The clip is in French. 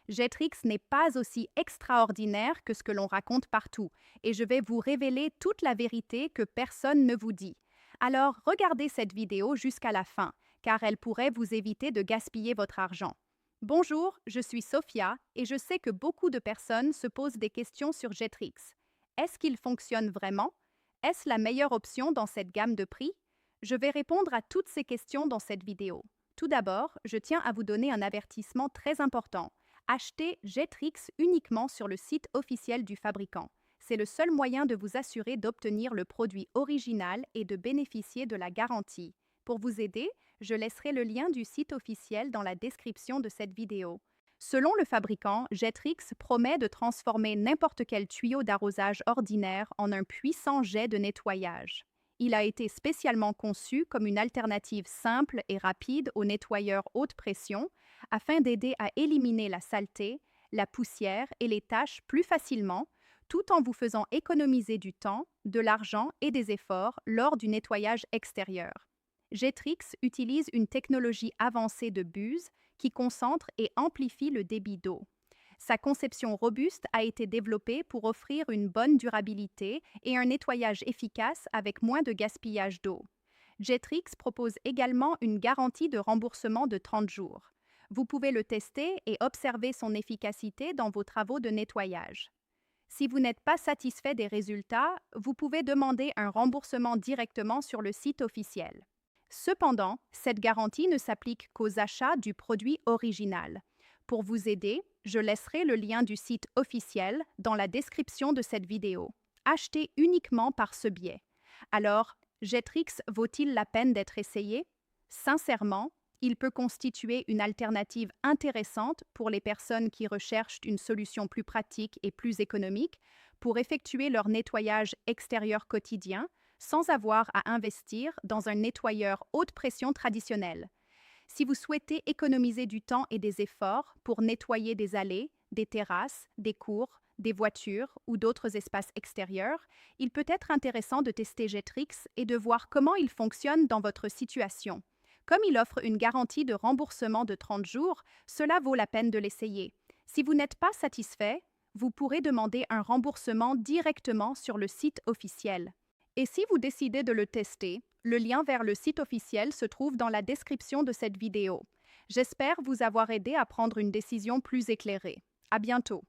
Jetrix n'est pas aussi extraordinaire que ce que l'on raconte partout, et je vais vous révéler toute la vérité que personne ne vous dit. Alors regardez cette vidéo jusqu'à la fin, car elle pourrait vous éviter de gaspiller votre argent. Bonjour, je suis Sophia, et je sais que beaucoup de personnes se posent des questions sur Jetrix. Est-ce qu'il fonctionne vraiment? Est-ce la meilleure option dans cette gamme de prix? Je vais répondre à toutes ces questions dans cette vidéo. Tout d'abord, je tiens à vous donner un avertissement très important. Achetez Jetrix uniquement sur le site officiel du fabricant. C'est le seul moyen de vous assurer d'obtenir le produit original et de bénéficier de la garantie. Pour vous aider, je laisserai le lien du site officiel dans la description de cette vidéo. Selon le fabricant, Jetrix promet de transformer n'importe quel tuyau d'arrosage ordinaire en un puissant jet de nettoyage. Il a été spécialement conçu comme une alternative simple et rapide aux nettoyeurs haute pression afin d'aider à éliminer la saleté, la poussière et les taches plus facilement, tout en vous faisant économiser du temps, de l'argent et des efforts lors du nettoyage extérieur. Jetrix utilise une technologie avancée de buse qui concentre et amplifie le débit d'eau. Sa conception robuste a été développée pour offrir une bonne durabilité et un nettoyage efficace avec moins de gaspillage d'eau. Jetrix propose également une garantie de remboursement de 30 jours. Vous pouvez le tester et observer son efficacité dans vos travaux de nettoyage. Si vous n'êtes pas satisfait des résultats, vous pouvez demander un remboursement directement sur le site officiel. Cependant, cette garantie ne s'applique qu'aux achats du produit original. Pour vous aider, je laisserai le lien du site officiel dans la description de cette vidéo. Achetez uniquement par ce biais. Alors, Jetrix vaut-il la peine d'être essayé? Sincèrement, il peut constituer une alternative intéressante pour les personnes qui recherchent une solution plus pratique et plus économique pour effectuer leur nettoyage extérieur quotidien sans avoir à investir dans un nettoyeur haute pression traditionnel. Si vous souhaitez économiser du temps et des efforts pour nettoyer des allées, des terrasses, des cours, des voitures ou d'autres espaces extérieurs, il peut être intéressant de tester Jetrix et de voir comment il fonctionne dans votre situation. Comme il offre une garantie de remboursement de 30 jours, cela vaut la peine de l'essayer. Si vous n'êtes pas satisfait, vous pourrez demander un remboursement directement sur le site officiel. Et si vous décidez de le tester, le lien vers le site officiel se trouve dans la description de cette vidéo. J'espère vous avoir aidé à prendre une décision plus éclairée. À bientôt!